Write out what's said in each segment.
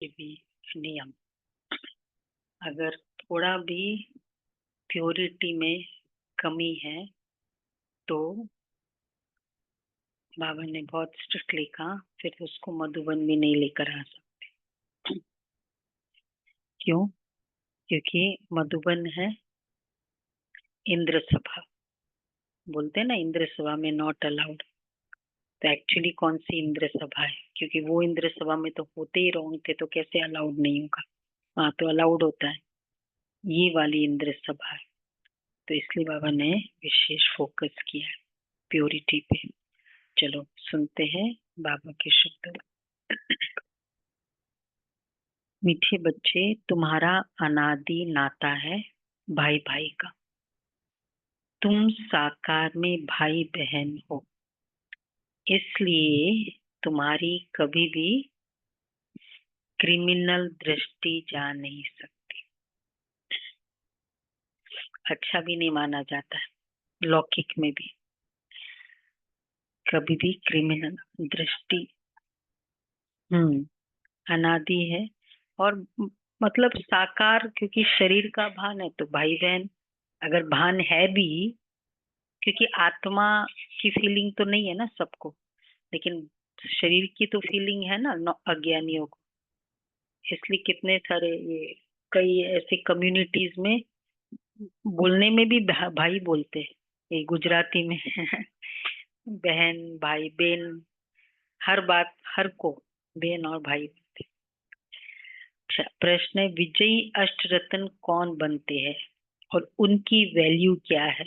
ये भी नियम। अगर थोड़ा भी प्योरिटी में कमी है तो बाबा ने बहुत स्ट्रिक्टली कहा फिर उसको मधुबन भी नहीं लेकर आ सकते। क्यों? क्योंकि मधुबन है इंद्र सभा, बोलते हैं ना इंद्र सभा में नॉट अलाउड। तो एक्चुअली कौन सी इंद्र सभा है? क्योंकि वो इंद्र सभा में तो होते ही रॉन्ग थे, तो कैसे अलाउड नहीं होगा? वहां तो अलाउड होता है। ये वाली इंद्र सभा है, तो इसलिए बाबा ने विशेष फोकस किया है प्योरिटी पे। चलो सुनते हैं बाबा के शब्द। मीठे बच्चे, तुम्हारा अनादि नाता है भाई भाई का। तुम साकार में भाई बहन हो, इसलिए तुम्हारी कभी भी क्रिमिनल दृष्टि जा नहीं सकती। अच्छा भी नहीं माना जाता है लौकिक में भी, कभी भी क्रिमिनल दृष्टि। अनादि है और मतलब साकार, क्योंकि शरीर का भान है तो भाई बहन। अगर भान है भी, क्योंकि आत्मा की फीलिंग तो नहीं है ना सबको, लेकिन शरीर की तो फीलिंग है ना अज्ञानियों को। इसलिए कितने सारे ये कई ऐसे कम्युनिटीज में बोलने में भी भाई बोलते हैं, ये गुजराती में बहन भाई बहन, हर बात हर को बहन और भाई बोलते हैं। अच्छा, प्रश्न है, विजयी अष्टरत्न कौन बनते हैं और उनकी वैल्यू क्या है?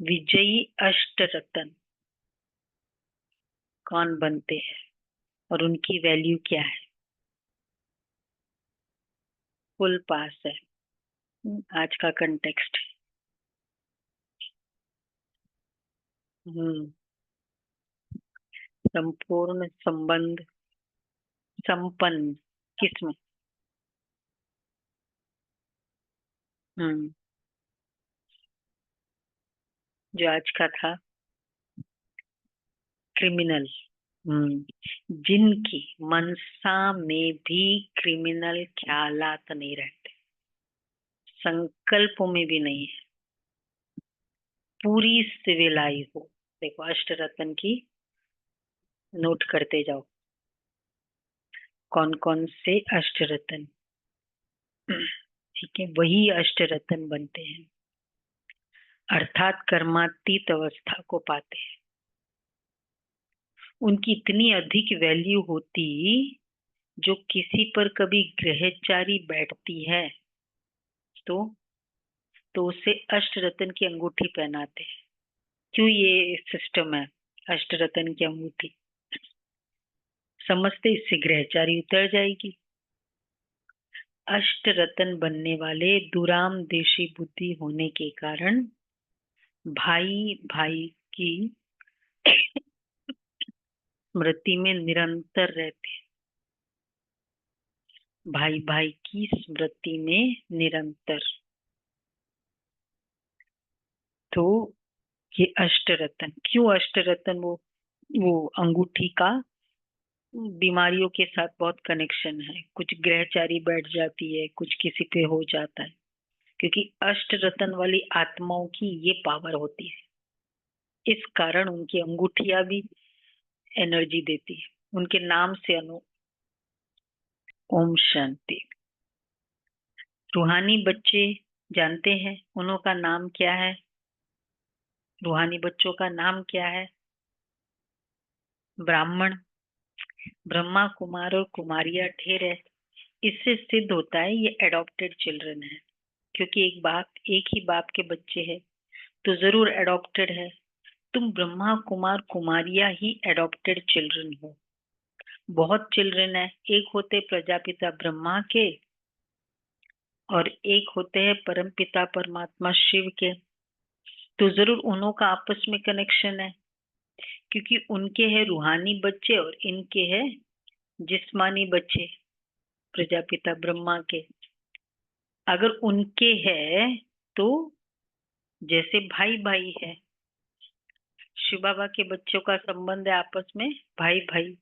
विजयी अष्टरत्न कौन बनते हैं और उनकी वैल्यू क्या है? फुल पास है। आज का कंटेक्स्ट। हम्म संपूर्ण संबंध संपन्न किसमें? हम्म जो आज का था क्रिमिनल। जिनकी मनसा में भी क्रिमिनल ख्यालात नहीं रहते, संकल्पों में भी नहीं है, पूरी सिविलाई हो। देखो अष्टरत्न की नोट करते जाओ, कौन कौन से अष्टरत्न। ठीक है, वही अष्टरत्न बनते हैं, अर्थात कर्मातीत अवस्था को पाते हैं। उनकी इतनी अधिक वैल्यू होती, जो किसी पर कभी ग्रहचारी बैठती है तो उसे अष्टरत्न की अंगूठी पहनाते हैं। क्यों ये सिस्टम है अष्टरत्न की अंगूठी? समझते इससे ग्रहचारी उतर जाएगी। अष्टरत्न बनने वाले दुराम देशी बुद्धि होने के कारण भाई भाई की स्मृति में निरंतर रहते हैं। भाई भाई की स्मृति में निरंतर। तो ये अष्टरत्न क्यों? अष्टरत्न वो अंगूठी का बीमारियों के साथ बहुत कनेक्शन है। कुछ ग्रहचारी बैठ जाती है, कुछ किसी पे हो जाता है, क्योंकि अष्ट रत्न वाली आत्माओं की ये पावर होती है। इस कारण उनकी अंगूठियां भी एनर्जी देती है, उनके नाम से अनु। ओम शांति। रूहानी बच्चे जानते हैं उनका नाम क्या है? रूहानी बच्चों का नाम क्या है? ब्राह्मण, ब्रह्मा कुमार और कुमारियां ढेर है। इससे सिद्ध होता है ये एडॉप्टेड चिल्ड्रन है, क्योंकि एक ही बाप के बच्चे हैं तो जरूर एडॉप्टेड है। तुम ब्रह्मा कुमार कुमारियां ही एडॉप्टेड चिल्ड्रन हो। बहुत चिल्ड्रन है, एक होते प्रजापिता ब्रह्मा के और एक होते हैं परम पिता परमात्मा शिव के। तो जरूर उन्हों का आपस में कनेक्शन है, क्योंकि उनके हैं रूहानी बच्चे और इनके हैं जिस्मानी बच्चे प्रजापिता ब्रह्मा के। अगर उनके है तो जैसे भाई भाई है, शिव बाबा के बच्चों का संबंध है आपस में भाई भाई।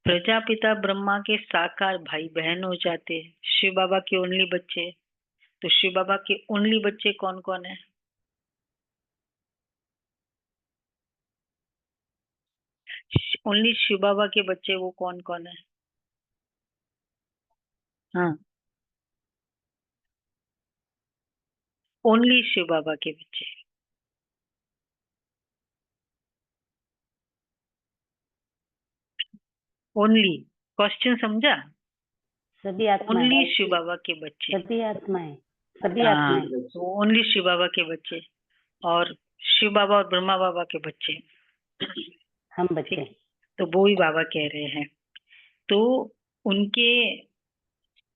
प्रजापिता ब्रह्मा के साकार भाई बहन हो जाते हैं, शिव बाबा के ओनली बच्चे। तो शिव बाबा के ओनली बच्चे कौन कौन है? ओनली शिव बाबा के बच्चे वो कौन कौन है? हाँ, ओनली शिव बाबा के बच्चे। ओनली, क्वेश्चन समझा? सभी आत्माएं, ओनली शिव बाबा के बच्चे। सभी आत्माएं, सभी हाँ, आत्माएं। तो ओनली शिव बाबा के बच्चे और शिव बाबा और ब्रह्मा बाबा के बच्चे। हम ठीक बच्चे। है, तो वो ही बाबा कह रहे हैं। तो उनके,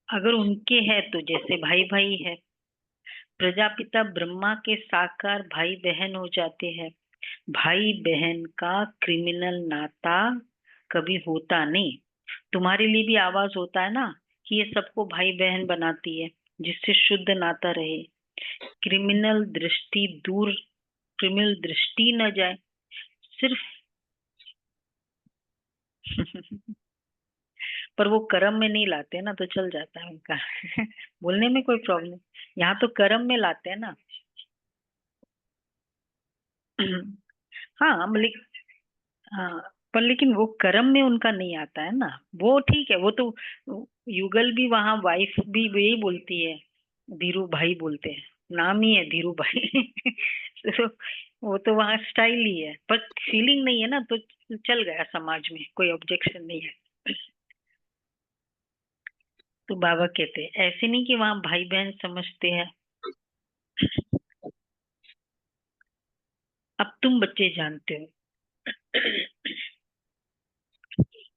अगर उनके है तो जैसे भाई भाई है, प्रजापिता ब्रह्मा के साकार भाई बहन हो जाते हैं। भाई बहन का क्रिमिनल नाता कभी होता नहीं। तुम्हारे लिए भी आवाज होता है ना कि ये सबको भाई बहन बनाती है, जिससे शुद्ध नाता रहे, क्रिमिनल दृष्टि दूर, क्रिमिनल दृष्टि न जाए सिर्फ। पर वो कर्म में नहीं लाते ना, तो चल जाता है उनका। बोलने में कोई प्रॉब्लम। यहाँ तो कर्म में लाते हैं ना। हाँ लेकिन, हाँ, पर लेकिन वो कर्म में उनका नहीं आता है ना। वो ठीक है, वो तो युगल भी वहाँ वाइफ भी यही बोलती है, धीरू भाई बोलते हैं, नाम ही है धीरू भाई। तो वो तो वहाँ स्टाइल ही है, पर फीलिंग नहीं है ना, तो चल गया, समाज में कोई ऑब्जेक्शन नहीं है। तो बाबा कहते हैं ऐसे नहीं कि वहाँ भाई बहन समझते हैं। अब तुम बच्चे जानते हो,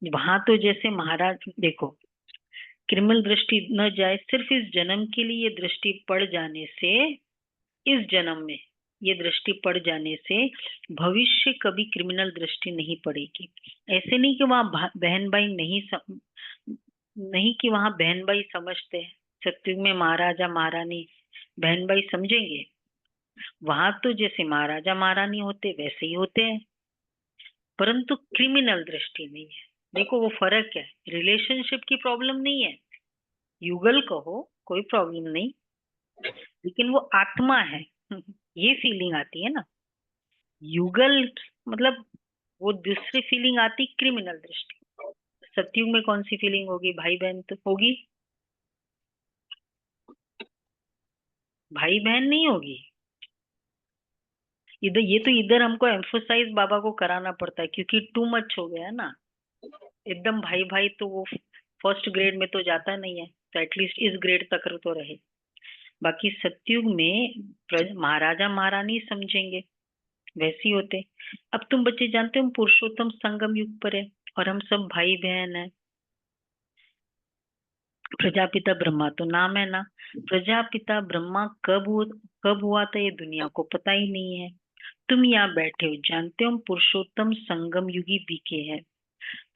वहां तो जैसे महाराज देखो, क्रिमिनल दृष्टि न जाए, सिर्फ इस जन्म के लिए ये दृष्टि पड़ जाने से, इस जन्म में ये दृष्टि पड़ जाने से भविष्य कभी क्रिमिनल दृष्टि नहीं पड़ेगी। ऐसे नहीं कि वहां बहन भाई नहीं कि वहां बहन भाई समझते हैं। सत्युग में महाराजा महारानी बहन भाई समझेंगे, वहां तो जैसे महाराजा महारानी होते वैसे ही होते हैं, परंतु क्रिमिनल दृष्टि नहीं है। देखो वो फर्क है, रिलेशनशिप की प्रॉब्लम नहीं है, युगल कहो कोई प्रॉब्लम नहीं, लेकिन वो आत्मा है। ये फीलिंग आती है ना, युगल मतलब वो दूसरी फीलिंग आती क्रिमिनल दृष्टि। सतयुग में कौन सी फीलिंग होगी? भाई बहन तो होगी, भाई बहन नहीं होगी। इधर ये तो इधर हमको एम्फोसाइज बाबा को कराना पड़ता है, क्योंकि टू मच हो गया है ना। एकदम भाई भाई तो वो फर्स्ट ग्रेड में तो जाता नहीं है, तो एटलीस्ट इस ग्रेड तक तो रहे। बाकी सतयुग में महाराजा महारानी समझेंगे, वैसे ही होते। अब तुम बच्चे जानते हो हम पुरुषोत्तम संगम युग पर है, और हम सब भाई बहन है। प्रजापिता ब्रह्मा तो नाम है ना, प्रजापिता ब्रह्मा कब हुआ था ये दुनिया को पता ही नहीं है। तुम यहाँ बैठे हो, जानते हो हम पुरुषोत्तम संगम युगी बीके हैं।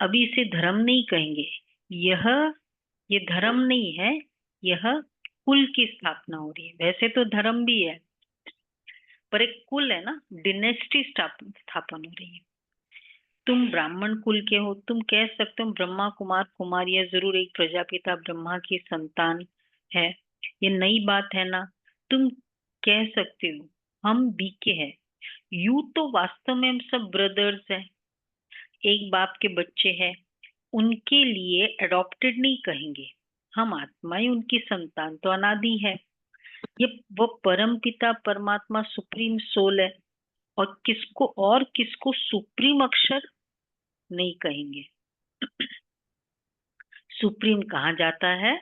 अभी इसे धर्म नहीं कहेंगे, यह ये धर्म नहीं है, यह कुल की स्थापना हो रही है। वैसे तो धर्म भी है, पर एक कुल है ना, डिनेस्टी स्थापन हो रही है। तुम ब्राह्मण कुल के हो, तुम कह सकते हो ब्रह्मा कुमार कुमारियां जरूर एक प्रजापिता ब्रह्मा की संतान है, ये नई बात है ना। तुम कह सकते हो हम बीके हैं, यू तो वास्तव में हम सब ब्रदर्स हैं, एक बाप के बच्चे हैं। उनके लिए अडॉप्टेड नहीं कहेंगे, हम आत्माएं उनकी संतान तो अनादि है। ये वो परम पिता परमात्मा सुप्रीम सोल है, और किसको सुप्रीम अक्षर नहीं कहेंगे। सुप्रीम कहाँ जाता है?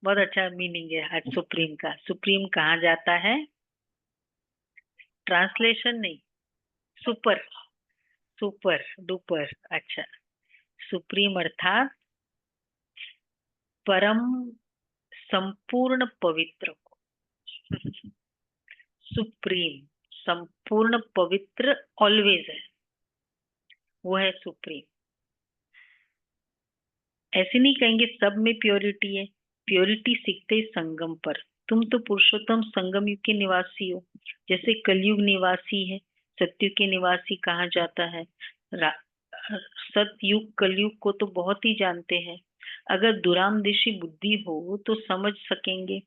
बहुत अच्छा मीनिंग है आज सुप्रीम का। सुप्रीम कहाँ जाता है? ट्रांसलेशन नहीं, सुपर, सुपर डुपर। अच्छा, सुप्रीम अर्थात परम, संपूर्ण पवित्र को। सुप्रीम, संपूर्ण पवित्र ऑलवेज है, वो है सुप्रीम। ऐसे नहीं कहेंगे सब में प्योरिटी है, प्योरिटी सीखते ही संगम पर। तुम तो पुरुषोत्तम संगम युग के निवासी हो, जैसे कलयुग निवासी है, सत्युग के निवासी कहा जाता है। सतयुग कलयुग को तो बहुत ही जानते हैं। अगर दूरांदेशी बुद्धि हो तो समझ सकेंगे।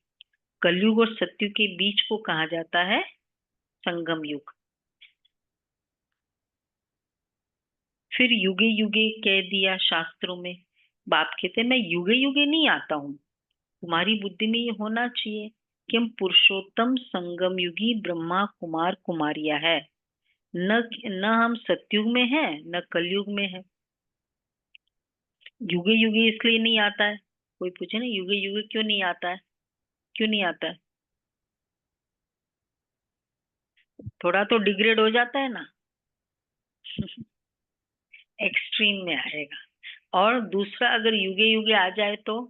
कलयुग और सतयुग के बीच को कहा जाता है संगम युग। फिर युगे युगे कह दिया शास्त्रों में। बाप कहते मैं युगे युगे नहीं आता हूँ। तुम्हारी बुद्धि में ये होना चाहिए कि हम पुरुषोत्तम संगम युगी ब्रह्मा कुमार कुमारिया है। न न हम सतयुग में हैं न कलयुग में है। युगे युगे इसलिए नहीं आता है। कोई पूछे ना युगे युगे क्यों नहीं आता है, क्यों नहीं आता है? थोड़ा तो डिग्रेड हो जाता है ना। एक्सट्रीम में आएगा। और दूसरा अगर युगे युगे आ जाए तो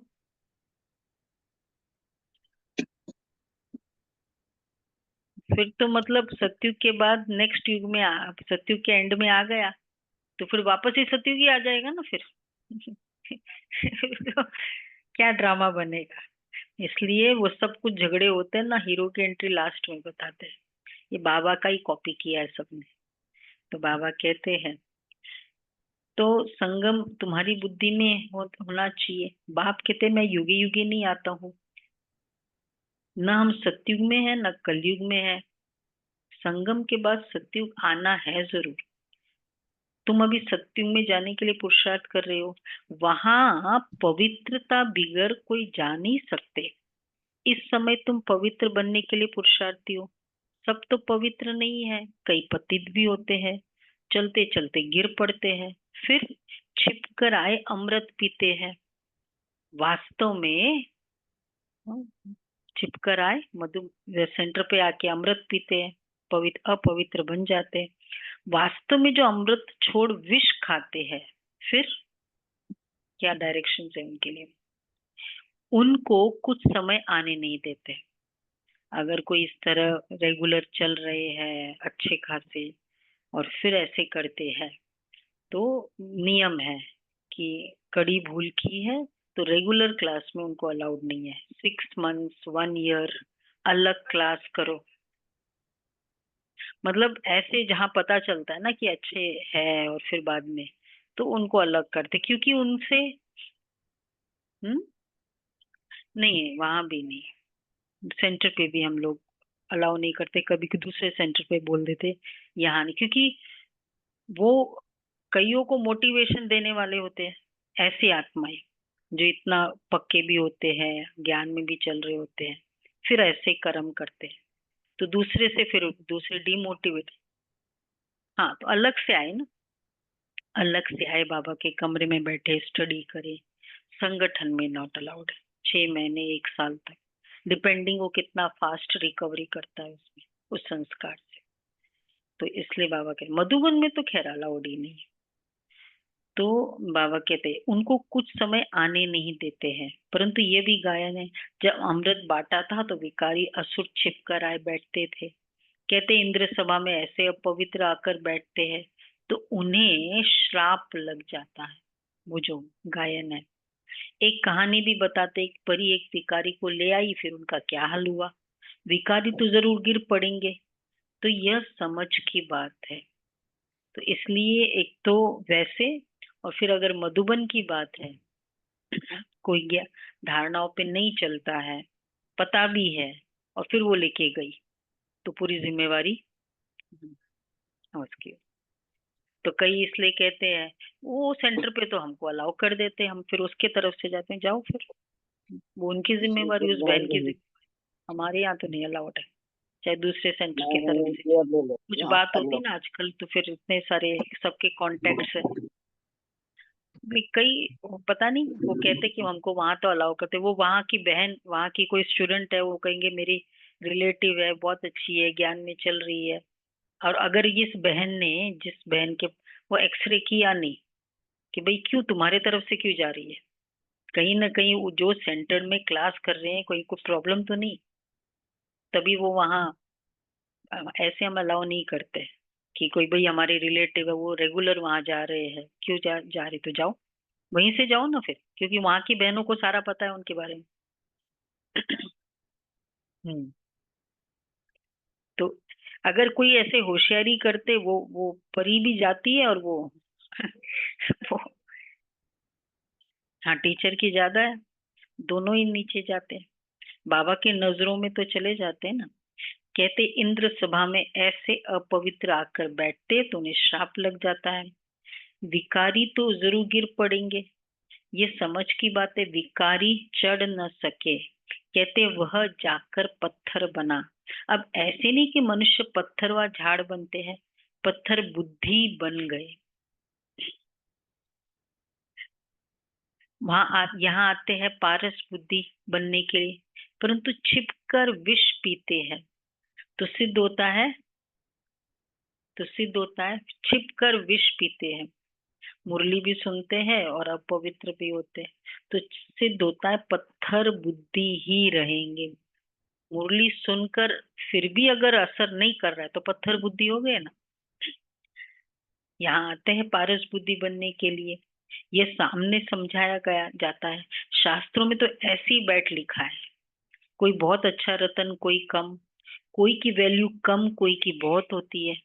फिर तो मतलब सतयुग के बाद नेक्स्ट युग में सतयुग के एंड में आ गया तो फिर वापस ही सतयुग ही आ जाएगा ना फिर। तो क्या ड्रामा बनेगा। इसलिए वो सब कुछ झगड़े होते हैं ना, हीरो की एंट्री लास्ट में बताते हैं। ये बाबा का ही कॉपी किया है सबने। तो बाबा कहते हैं तो संगम तुम्हारी बुद्धि में होना चाहिए। बाप कहते हैं मैं युगे युगे नहीं आता हूँ। न हम सतयुग में है न कलयुग में है। संगम के बाद सतयुग आना है जरूर। तुम अभी सत्युग में जाने के लिए पुरुषार्थ कर रहे हो। वहां पवित्रता बिगर कोई जा नहीं सकते। इस समय तुम पवित्र बनने के लिए पुरुषार्थी हो। सब तो पवित्र नहीं है, कई पतित भी होते हैं। चलते चलते गिर पड़ते हैं। फिर छिप कर आए अमृत पीते हैं। वास्तव में छिप कर आए मधु सेंटर पे आके अमृत पीते हैं। पवित्र अपवित्र बन जाते हैं। वास्तव में जो अमृत छोड़ विष खाते हैं फिर क्या डायरेक्शन है उनके लिए। उनको कुछ समय आने नहीं देते। अगर कोई इस तरह रेगुलर चल रहे हैं अच्छे खासे और फिर ऐसे करते हैं तो नियम है कि कड़ी भूल की है तो रेगुलर क्लास में उनको अलाउड नहीं है। 6 मंथ्स 1 ईयर अलग क्लास करो। मतलब ऐसे जहाँ पता चलता है ना कि अच्छे है और फिर बाद में तो उनको अलग करते क्योंकि उनसे हम्म नहीं है वहां भी नहीं। सेंटर पे भी हम लोग अलाउ नहीं करते। कभी दूसरे सेंटर पे बोल देते यहाँ नहीं क्योंकि वो कईयों को मोटिवेशन देने वाले होते हैं ऐसी आत्माएं जो इतना पक्के भी होते हैं ज्ञान में भी चल रहे होते हैं फिर ऐसे कर्म करते हैं तो दूसरे से फिर दूसरे डिमोटिवेट। हाँ तो अलग से आए ना। अलग से आए बाबा के कमरे में बैठे स्टडी करे। संगठन में नॉट अलाउड है। 6 महीने 1 साल तक डिपेंडिंग वो कितना फास्ट रिकवरी करता है उसमें उस संस्कार से। तो इसलिए बाबा के मधुबन में तो खैर अलाउड ही नहीं। तो बाबा कहते हैं उनको कुछ समय आने नहीं देते हैं। परंतु ये भी गायन है जब अमृत बांटा था तो विकारी असुर छिप कर आए बैठते थे। कहते इंद्र सभा में ऐसे अपवित्र आकर बैठते हैं तो उन्हें श्राप लग जाता है। वो जो गायन है एक कहानी भी बताते एक परी एक भिखारी को ले आई फिर उनका क्या हाल हुआ। भिखारी तो जरूर गिर पड़ेंगे। तो यह समझ की बात है। तो इसलिए एक तो वैसे और फिर अगर मधुबन की बात है कोई धारणाओं पे नहीं चलता है पता भी है और फिर वो लेके गई तो पूरी जिम्मेवारी उसकी। तो कई इसलिए कहते हैं वो सेंटर पे तो हमको अलाउ कर देते हैं हम फिर उसके तरफ से जाते हैं जाओ फिर वो उनकी जिम्मेवारी उस बहन की जिम्मेवारी। हमारे यहाँ तो नहीं अलाउड है चाहे दूसरे सेंटर की तरफ से। कुछ बात होती ना आजकल तो फिर इतने सारे सबके कॉन्टेक्ट्स है। भी कई पता नहीं वो कहते कि हमको वहां तो अलाउ करते। वो वहां की बहन वहां की कोई स्टूडेंट है वो कहेंगे मेरी रिलेटिव है बहुत अच्छी है ज्ञान में चल रही है। और अगर इस बहन ने जिस बहन के वो एक्सरे किया नहीं कि भाई क्यों तुम्हारे तरफ से क्यों जा रही है। कहीं ना कहीं वो जो सेंटर में क्लास कर रहे हैं कोई कोई प्रॉब्लम तो नहीं। तभी वो वहाँ ऐसे हम अलाउ नहीं करते कि कोई भाई हमारे रिलेटिव है वो रेगुलर वहां जा रहे हैं क्यों जा रहे तो जाओ वहीं से जाओ ना फिर क्योंकि वहां की बहनों को सारा पता है उनके बारे में। हम्म। तो अगर कोई ऐसे होशियारी करते वो परी भी जाती है और वो वो हाँ टीचर की ज्यादा है, दोनों ही नीचे जाते हैं। बाबा की नजरों में तो चले जाते हैं ना। कहते इंद्र सभा में ऐसे अपवित्र आकर बैठते तो उन्हें श्राप लग जाता है। विकारी तो जरूर गिर पड़ेंगे, ये समझ की बात है। विकारी चढ़ न सके, कहते वह जाकर पत्थर बना। अब ऐसे नहीं कि मनुष्य पत्थर व झाड़ बनते हैं, पत्थर बुद्धि बन गए। यहाँ आते हैं पारस बुद्धि बनने के लिए, परंतु छिपकर विष पीते हैं तो सिद्ध होता है, छिपकर विष पीते हैं। मुरली भी सुनते हैं और अपवित्र भी होते हैं, तो सिद्ध होता है पत्थर बुद्धि ही रहेंगे। मुरली सुनकर फिर भी अगर असर नहीं कर रहा है तो पत्थर बुद्धि हो गए ना। यहाँ आते हैं पारस बुद्धि बनने के लिए। ये सामने समझाया गया जाता है, शास्त्रों में तो ऐसे ही बैठ लिखा है। कोई बहुत अच्छा रतन, कोई कम, कोई की वैल्यू कम, कोई की बहुत होती है।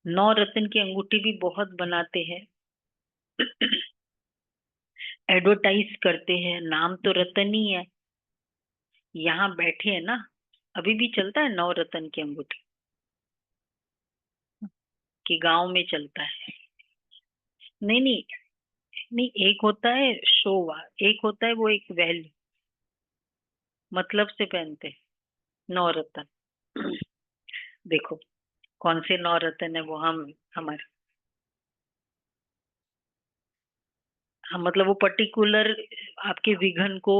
9 रत्न की अंगूठी भी बहुत बनाते हैं, एडवर्टाइज करते हैं, नाम तो रतन ही है। यहाँ बैठे हैं ना, अभी भी चलता है 9 रत्न की अंगूठी, कि गांव में चलता है। नहीं नहीं, नहीं एक होता है शोवा, एक होता है वो एक वैल्यू, मतलब से पहनते हैं 9 रत्न। देखो कौन से 9 रत्न है वो, हम हमारे, हम मतलब वो पर्टिकुलर आपके विघन को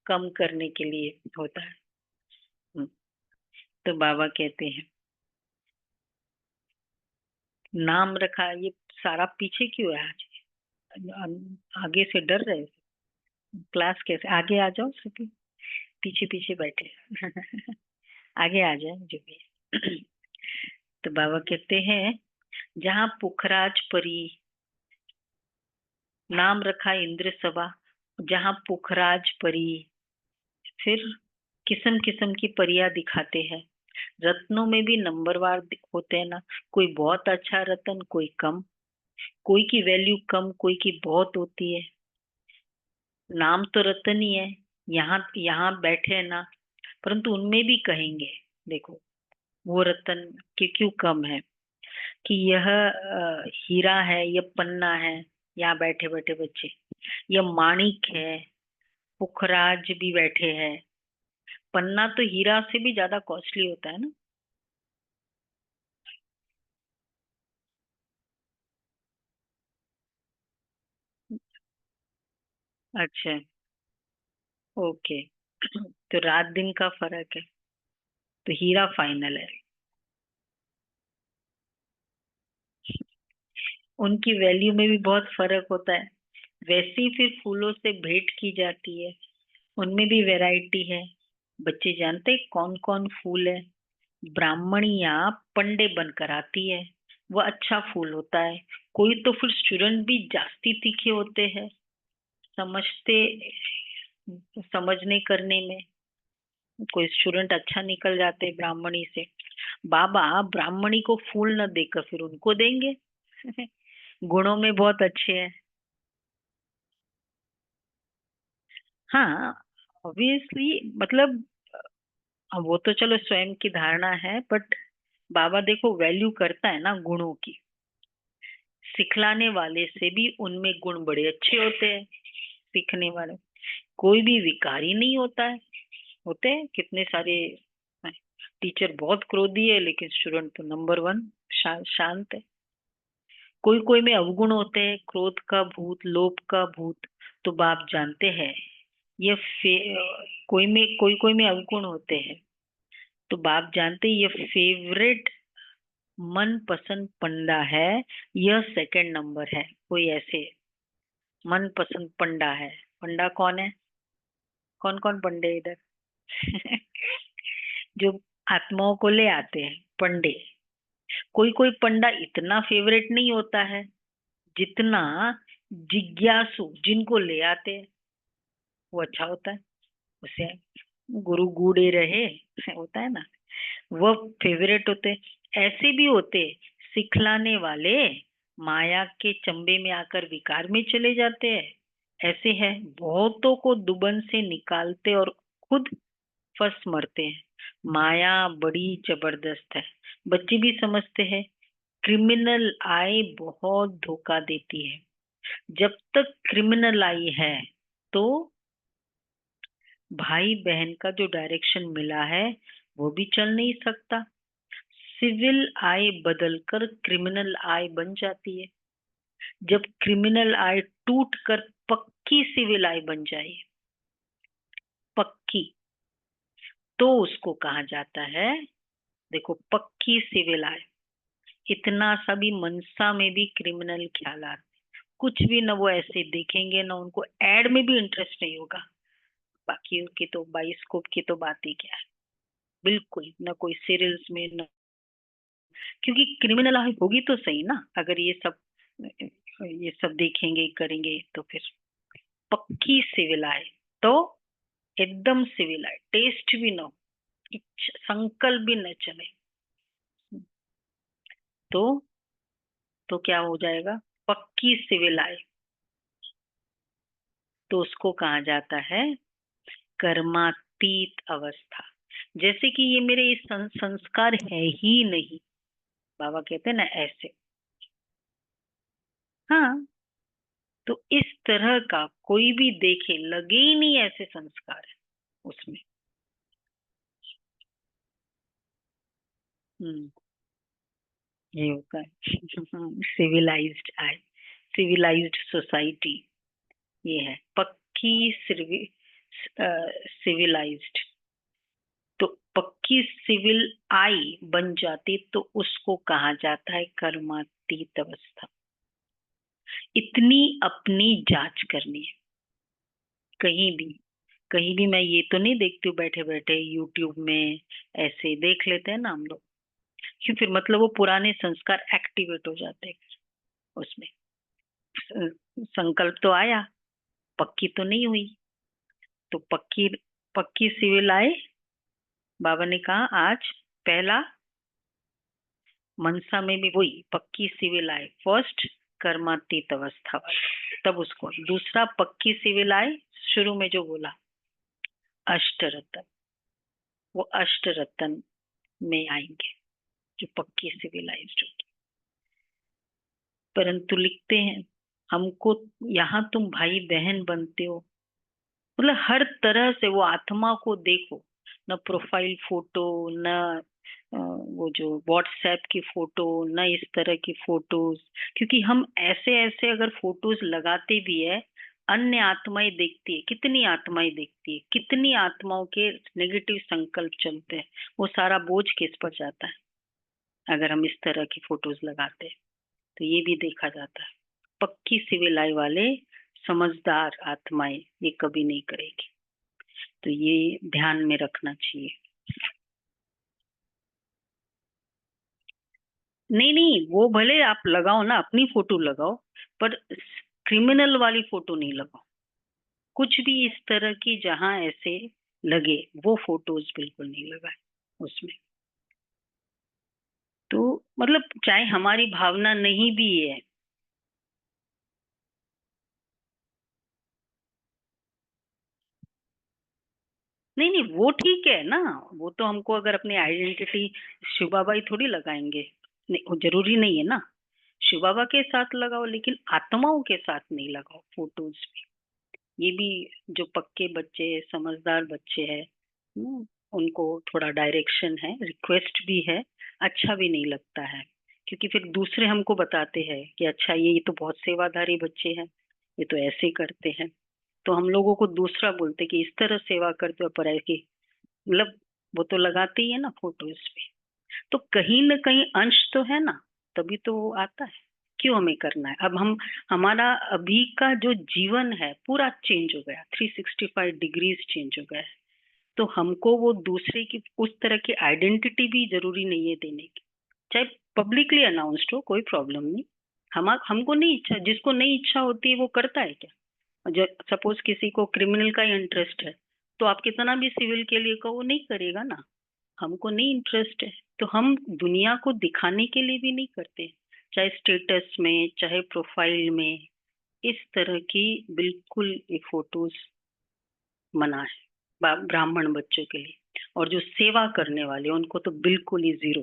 कम करने के लिए होता है। हम्म, तो बाबा कहते हैं नाम रखा, ये सारा पीछे क्यों है आज? आगे से डर रहे हो? क्लास कैसे, आगे आ जाओ सभी, पीछे पीछे बैठे। आगे आ जाए जो भी है। तो बाबा कहते हैं जहाँ पुखराज परी, नाम रखा इंद्र सभा, जहाँ पुखराज परी, फिर किस्म किस्म की परियां दिखाते हैं। रत्नों में भी नंबरवार होते हैं ना, कोई बहुत अच्छा रत्न, कोई कम, कोई की वैल्यू कम, कोई की बहुत होती है। नाम तो रतन ही है, यहाँ यहाँ बैठे हैं ना, परंतु उनमें भी कहेंगे देखो वो रतन कि क्यों कम है, कि यह हीरा है, यह पन्ना है। यहाँ बैठे बैठे बच्चे, यह माणिक है, पुखराज भी बैठे हैं। पन्ना तो हीरा से भी ज्यादा कॉस्टली होता है ना। अच्छा, ओके। तो रात दिन का फर्क है, तो हीरा फाइनल है। उनकी वैल्यू में भी बहुत फर्क होता है। वैसे ही फिर फूलों से भेंट की जाती है, उनमें भी वैरायटी है। बच्चे जानते हैं कौन कौन फूल है? ब्राह्मणिया पंडे बनकर आती है, वो अच्छा फूल होता है। कोई तो फिर स्टूडेंट भी जास्ती तीखे होते हैं, समझते, समझने करने में कोई स्टूडेंट अच्छा निकल जाते हैं ब्राह्मणी से। बाबा ब्राह्मणी को फूल न देकर फिर उनको देंगे। गुणों में बहुत अच्छे हैं। हाँ, ऑब्वियसली, मतलब अब वो तो चलो स्वयं की धारणा है, बट बाबा देखो वैल्यू करता है ना गुणों की। सिखलाने वाले से भी उनमें गुण बड़े अच्छे होते हैं, सीखने वाले। कोई भी विकारी नहीं होता है, होते हैं कितने सारे टीचर बहुत क्रोधी है लेकिन स्टूडेंट तो नंबर वन, शांत है। कोई कोई में अवगुण होते हैं, क्रोध का भूत, लोभ का भूत, तो बाप जानते हैं ये कोई कोई में अवगुण होते हैं, तो बाप जानते हैं ये फेवरेट मन पसंद पंडा है, यह सेकंड नंबर है। कोई ऐसे मन पसंद पंडा है। पंडा कौन है? कौन कौन पंडे इधर? जो आत्माओं को ले आते हैं पंडे। कोई कोई पंडा इतना फेवरेट नहीं होता है जितना जिज्ञासु जिनको ले आते हैं वो अच्छा होता है। उसे गुरु गूढ़े रहे, होता है ना, वो फेवरेट होते। ऐसे भी होते सिखलाने वाले माया के चंबे में आकर विकार में चले जाते हैं। ऐसे है, बहुतों को दुबन से निकालते और खुद फंस मरते हैं। माया बड़ी जबरदस्त है, बच्चे भी समझते हैं। क्रिमिनल आई बहुत धोखा देती है। जब तक क्रिमिनल आई है तो भाई बहन का जो डायरेक्शन मिला है वो भी चल नहीं सकता। सिविल आई बदलकर क्रिमिनल आई बन जाती है। जब क्रिमिनल आई टूट कर पक्की सिविल आई बन जाए, पक्की, तो उसको कहा जाता है, देखो, पक्की सिविल आई। इतना सा भी मनसा में भी क्रिमिनल ख्यालात कुछ भी न, वो ऐसे देखेंगे ना, उनको एड में भी इंटरेस्ट नहीं होगा। बाकी की तो बाइस्कोप की तो बात ही क्या है, बिल्कुल न कोई सीरियल्स में न, क्योंकि क्रिमिनल आई होगी तो सही ना। अगर ये सब देखेंगे करेंगे तो फिर पक्की सिविल आए, तो एकदम सिविल आए, टेस्ट भी ना हो, संकल्प भी न चले, तो क्या हो जाएगा, पक्की सिविल आए। तो उसको कहा जाता है कर्मातीत अवस्था। जैसे कि ये मेरे संस्कार है ही नहीं, बाबा कहते हैं ना ऐसे। हाँ, तो इस तरह का कोई भी देखे लगे ही नहीं ऐसे संस्कार है उसमें। हम्म, ये होता है सिविलाइज्ड आई, सिविलाइज्ड सोसाइटी, ये है पक्की सिविलाइज्ड। तो पक्की सिविल आई बन जाती तो उसको कहा जाता है कर्मातीत अवस्था। इतनी अपनी जांच करनी है। कहीं भी, कहीं भी मैं ये तो नहीं देखती हूँ बैठे बैठे यूट्यूब में ऐसे देख लेते हैं ना हम लोग, क्यों, फिर मतलब वो पुराने संस्कार एक्टिवेट हो जाते हैं उसमें। संकल्प तो आया, पक्की तो नहीं हुई, तो पक्की, पक्की सिविल आए। बाबा ने कहा आज पहला मनसा में भी वही पक्की सिविल आए, फर्स्ट कर्मातीत अवस्था वाला, तब उसको दूसरा पक्की सिविल आए। शुरू में जो बोला अष्टरतन, वो अष्टरतन में आएंगे जो पक्की सिविलाइज्ड होगी। परंतु लिखते हैं हमको, यहाँ तुम भाई बहन बनते हो, मतलब हर तरह से वो आत्मा को देखो, न प्रोफाइल फोटो, न वो जो व्हाट्सएप की फोटो, न इस तरह की फोटोज। क्योंकि हम ऐसे ऐसे अगर फोटोज लगाते भी है, अन्य आत्माएं देखती है, कितनी आत्माएं देखती है, कितनी आत्माओं के नेगेटिव संकल्प चलते हैं, वो सारा बोझ किस पर जाता है अगर हम इस तरह की फोटोज लगाते हैं। तो ये भी देखा जाता है। पक्की सिविल आई वाले समझदार आत्माएं ये कभी नहीं करेगी, तो ये ध्यान में रखना चाहिए। नहीं नहीं, वो भले आप लगाओ ना, अपनी फोटो लगाओ, पर क्रिमिनल वाली फोटो नहीं लगाओ। कुछ भी इस तरह की जहां ऐसे लगे वो फोटोज बिल्कुल नहीं लगाए उसमें। तो मतलब चाहे हमारी भावना नहीं भी है। नहीं नहीं, वो ठीक है ना, वो तो हमको अगर अपनी आइडेंटिटी, शिव बाबा ही थोड़ी लगाएंगे, नहीं वो जरूरी नहीं है ना। शिव बाबा के साथ लगाओ लेकिन आत्माओं के साथ नहीं लगाओ फोटोज भी। ये भी जो पक्के बच्चे समझदार बच्चे हैं, उनको थोड़ा डायरेक्शन है, रिक्वेस्ट भी है, अच्छा भी नहीं लगता है। क्योंकि फिर दूसरे हमको बताते हैं कि अच्छा ये तो बहुत सेवाधारी बच्चे हैं, ये तो ऐसे करते हैं। तो हम लोगों को दूसरा बोलते कि इस तरह सेवा करते हो, पर ऐसे मतलब वो तो लगाते ही है ना फोटोज पे। तो कहीं ना कहीं अंश तो है ना, तभी तो वो आता है। क्यों हमें करना है? अब हम, हमारा अभी का जो जीवन है पूरा चेंज हो गया, 365 डिग्रीज चेंज हो गया है। तो हमको वो दूसरे की उस तरह की आइडेंटिटी भी जरूरी नहीं है देने की, चाहे पब्लिकली अनाउंस्ड हो, कोई प्रॉब्लम नहीं। हम हमको नहीं इच्छा, जिसको नहीं इच्छा होती है वो करता है क्या? जो सपोज किसी को क्रिमिनल का इंटरेस्ट है, तो आप कितना भी सिविल के लिए कहो वो नहीं करेगा ना। हमको नहीं इंटरेस्ट है, तो हम दुनिया को दिखाने के लिए भी नहीं करते, चाहे स्टेटस में, चाहे प्रोफाइल में, इस तरह की बिल्कुल फोटोज मना है ब्राह्मण बच्चों के लिए। और जो सेवा करने वाले उनको तो बिल्कुल ही जीरो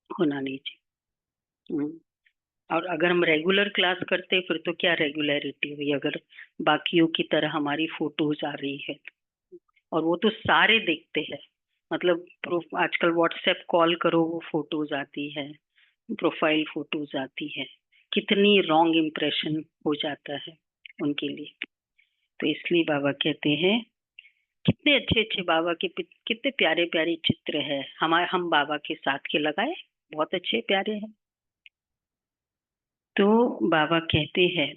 होना नहीं चाहिए। और अगर हम रेगुलर क्लास करते फिर तो क्या रेगुलरिटी हुई, अगर बाकियों की तरह हमारी फोटोज आ रही है। और वो तो सारे देखते हैं, मतलब आजकल व्हाट्सएप कॉल करो वो फोटोज आती है, प्रोफाइल फोटोज आती है, कितनी रॉन्ग इम्प्रेशन हो जाता है उनके लिए। तो इसलिए बाबा कहते हैं, कितने अच्छे अच्छे बाबा के कितने प्यारे प्यारे चित्र है हम बाबा के साथ के लगाए, बहुत अच्छे प्यारे हैं। तो बाबा कहते हैं,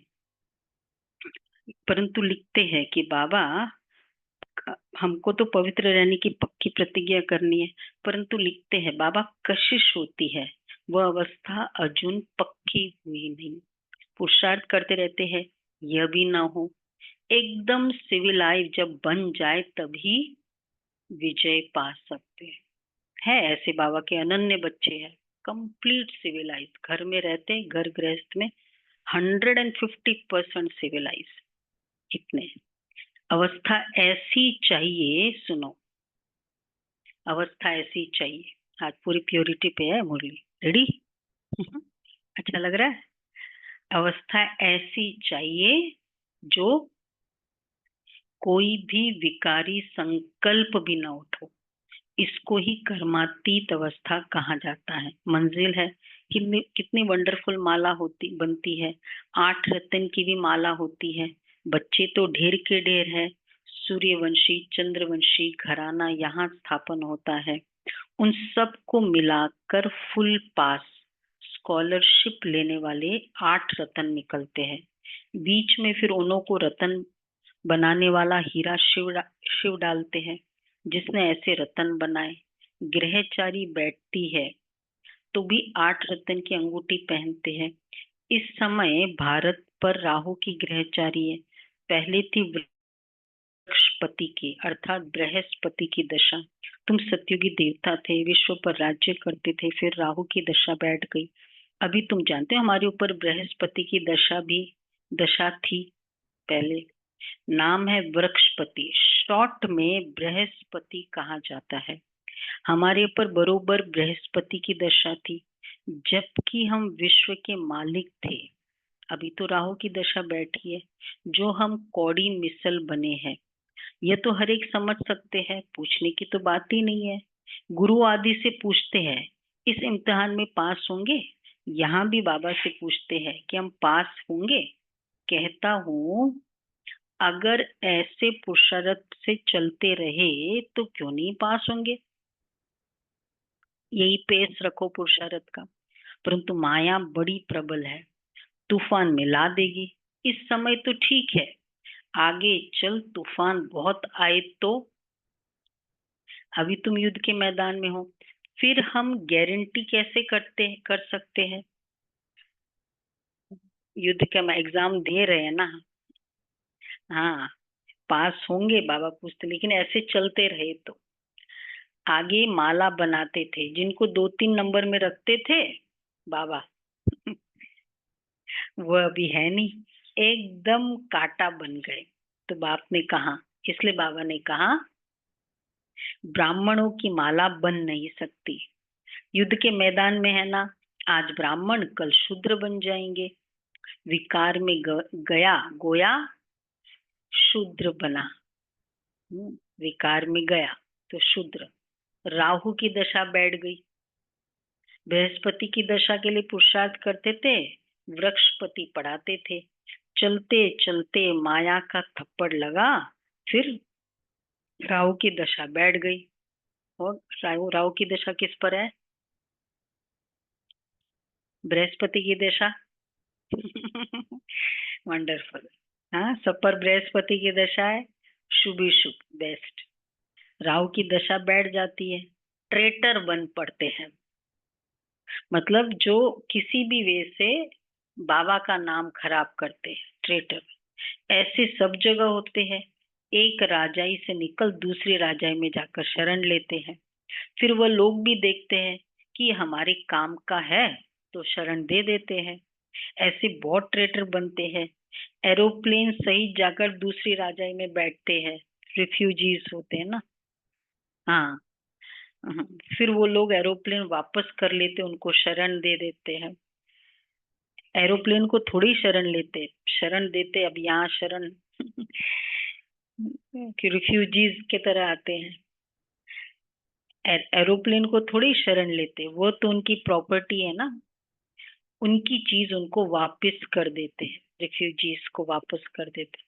परंतु लिखते हैं कि बाबा हमको तो पवित्र रहने की पक्की प्रतिज्ञा करनी है, परंतु लिखते हैं बाबा कशिश होती है, वह अवस्था अजून पक्की हुई नहीं। पुरुषार्थ करते रहते हैं, यह भी ना हो, एकदम सिविलाइज जब बन जाए तभी विजय पा सकते हैं। है ऐसे बाबा के अनन्य बच्चे हैं, कंप्लीट सिविलाइज, घर में रहते, घर गृहस्थ में 150% सिविलाइज। इतने अवस्था ऐसी चाहिए, सुनो, अवस्था ऐसी चाहिए। आज पूरी प्योरिटी पे है मुरली, रेडी? अच्छा लग रहा है? अवस्था ऐसी चाहिए जो कोई भी विकारी संकल्प भी न उठो, इसको ही कर्मातीत अवस्था कहा जाता है। मंजिल है, कितनी वंडरफुल माला होती बनती है, 8 रत्न की भी माला होती है, बच्चे तो ढेर के ढेर है, सूर्यवंशी चंद्रवंशी घराना यहाँ स्थापन होता है। उन सबको मिलाकर फुल पास स्कॉलरशिप लेने वाले 8 रत्न निकलते हैं। बीच में फिर उन्हों को रत्न बनाने वाला हीरा शिव डालते हैं, जिसने ऐसे रत्न बनाए। ग्रहचारी बैठती है तो भी 8 रत्न की अंगूठी पहनते हैं। इस समय भारत पर राहु की ग्रहचारी है, पहले थी वृक्षपति की अर्थात बृहस्पति की दशा। तुम सत्युगी देवता थे, विश्व पर राज्य करते थे, फिर राहु की दशा बैठ गई। अभी तुम जानते हो हमारे ऊपर बृहस्पति की दशा थी पहले, नाम है वृक्षपति, शॉर्ट में बृहस्पति कहा जाता है। हमारे ऊपर बरोबर बृहस्पति की दशा थी, जबकि हम विश्व के मालिक थे। अभी तो राहु की दशा बैठी है, जो हम कौड़ी मिसल बने हैं। यह तो हर एक समझ सकते हैं, पूछने की तो बात ही नहीं है। गुरु आदि से पूछते हैं, इस इम्तिहान में पास होंगे? यहाँ भी बाबा से पूछते हैं कि हम पास होंगे? कहता हूँ, अगर ऐसे पुरुषार्थ से चलते रहे तो क्यों नहीं पास होंगे। यही पेस रखो पुरुषार्थ का। परंतु माया बड़ी प्रबल है, तूफान में ला देगी। इस समय तो ठीक है, आगे चल तूफान बहुत आए तो। अभी तुम युद्ध के मैदान में हो, फिर हम गारंटी कैसे कर सकते हैं? युद्ध का एग्जाम दे रहे हैं ना, हाँ, पास होंगे बाबा पूछते, लेकिन ऐसे चलते रहे तो। आगे माला बनाते थे, जिनको 2-3 नंबर में रखते थे बाबा वो अभी है नहीं, एकदम कांटा बन गए। तो बाप ने कहा, इसलिए बाबा ने कहा, ब्राह्मणों की माला बन नहीं सकती। युद्ध के मैदान में है ना, आज ब्राह्मण कल शूद्र बन जाएंगे। विकार में गया गोया शूद्र बना। विकार में गया तो शूद्र। राहु की दशा बैठ गई, बृहस्पति की दशा के लिए पुरुषार्थ करते थे, वृक्षपति पढ़ाते थे। चलते चलते माया का थप्पड़ लगा, फिर राहु की दशा बैठ गई। और राहु की दशा किस पर है? बृहस्पति की दशा वंडरफुल। हाँ, सब पर बृहस्पति की दशा है, शुभ ही शुभ, बेस्ट। राहु की दशा बैठ जाती है, ट्रेटर बन पड़ते हैं। मतलब जो किसी भी वे से बाबा का नाम खराब करते हैं, ट्रेटर। ऐसे सब जगह होते हैं। एक राजाई से निकल दूसरी राजाई में जाकर शरण लेते हैं, फिर वह लोग भी देखते हैं कि हमारे काम का है, तो शरण दे देते हैं। ऐसे बहुत ट्रेटर बनते हैं। एरोप्लेन सहित जाकर दूसरी राजाई में बैठते हैं, रिफ्यूजीज होते हैं ना। हाँ। फिर वो लोग एरोप्लेन वापस कर लेते, उनको शरण दे देते हैं। एरोप्लेन को थोड़ी शरण लेते, शरण देते, अब यहाँ शरण कि रिफ्यूजीज की तरह आते हैं। एरोप्लेन को थोड़ी शरण लेते, वो तो उनकी प्रॉपर्टी है ना, उनकी चीज उनको वापस कर देते हैं, रिफ्यूजीज को वापस कर देते।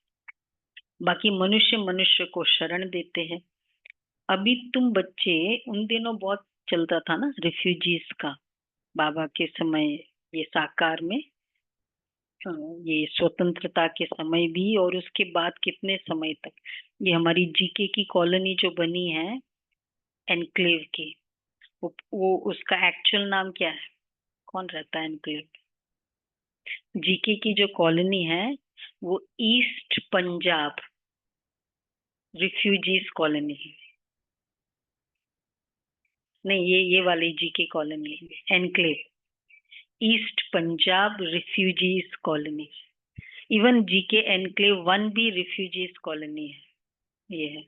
बाकी मनुष्य मनुष्य को शरण देते हैं। अभी तुम बच्चे, उन दिनों बहुत चलता था ना रिफ्यूजीज का, बाबा के समय, ये साकार में, ये स्वतंत्रता के समय भी, और उसके बाद कितने समय तक ये हमारी जीके की कॉलोनी जो बनी है एनक्लेव की, वो उसका एक्चुअल नाम क्या है? कौन रहता है एनक्लेव? जीके की जो कॉलोनी है वो ईस्ट पंजाब रिफ्यूजीज कॉलोनी है। नहीं, ये वाली जीके कॉलोनी है enclave, east Punjab refugees colony. Even GK enclave 1 भी रिफ्यूजीज कॉलोनी है, ये है।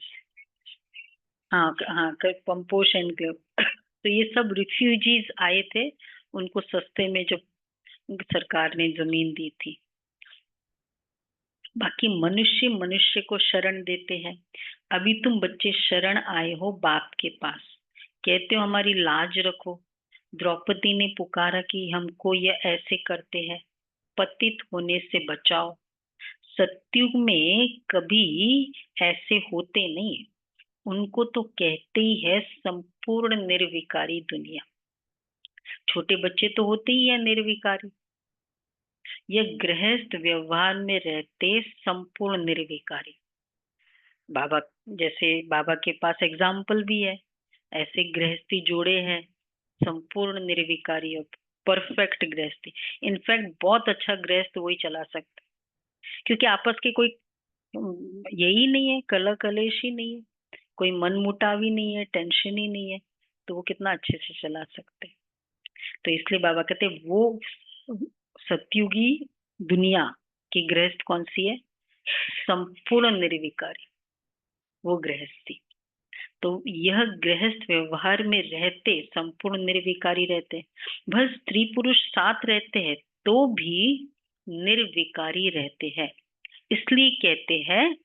हाँ हाँ, पंपोश एनक्लेव। तो ये सब रिफ्यूजीज आए थे, उनको सस्ते में जब सरकार ने जमीन दी थी। बाकी मनुष्य मनुष्य को शरण देते हैं। अभी तुम बच्चे शरण आए हो बाप के पास, कहते हो हमारी लाज रखो। द्रौपदी ने पुकारा कि हमको ये ऐसे करते हैं, पतित होने से बचाओ। सत्युग में कभी ऐसे होते नहीं, उनको तो कहते ही है संपूर्ण निर्विकारी दुनिया। छोटे बच्चे तो होते ही है निर्विकारी। यह गृहस्थ व्यवहार में रहते संपूर्ण निर्विकारी। बाबा, जैसे बाबा के पास एग्जाम्पल भी है, ऐसे गृहस्थी जोड़े हैं संपूर्ण निर्विकारी और परफेक्ट गृहस्थी। इनफैक्ट बहुत अच्छा गृहस्थ वही चला सकता है, क्योंकि आपस के कोई यही नहीं है, कलह कलेश ही नहीं है, कोई मन मुटाव ही नहीं है, टेंशन ही नहीं है, तो वो कितना अच्छे से चला सकते हैं। तो इसलिए बाबा कहते हैं वो सतयुगी दुनिया की गृहस्थ कौन सी है? संपूर्ण निर्विकारी, वो गृहस्थी। तो यह गृहस्थ व्यवहार में रहते संपूर्ण निर्विकारी रहते हैं। बस स्त्री पुरुष साथ रहते हैं तो भी निर्विकारी रहते हैं। इसलिए कहते हैं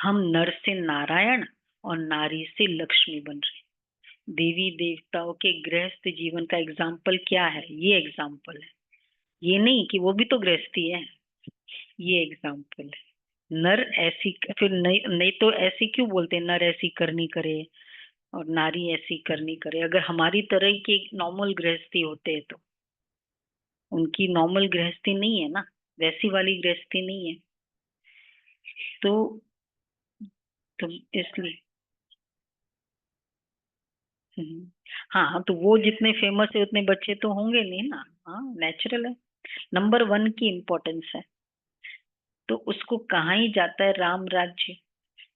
हम नर से नारायण और नारी से लक्ष्मी बन रहे। देवी देवताओं के गृहस्थ जीवन का एग्जाम्पल क्या है? ये एग्जाम्पल है, ये नहीं कि वो भी तो गृहस्थी है, ये एग्जाम्पल है। नर ऐसी, फिर नहीं, नहीं तो ऐसी क्यों बोलते हैं, नर ऐसी करनी करे और नारी ऐसी करनी करे? अगर हमारी तरह की नॉर्मल गृहस्थी होते हैं तो, उनकी नॉर्मल गृहस्थी नहीं है ना, वैसी वाली गृहस्थी नहीं है। तो इसलिए हम्म, हाँ, तो वो जितने फेमस है उतने बच्चे तो होंगे नहीं ना। हाँ, नेचुरल है। नंबर 1 की इम्पोर्टेंस है, तो उसको कहाँ ही जाता है राम राज्य।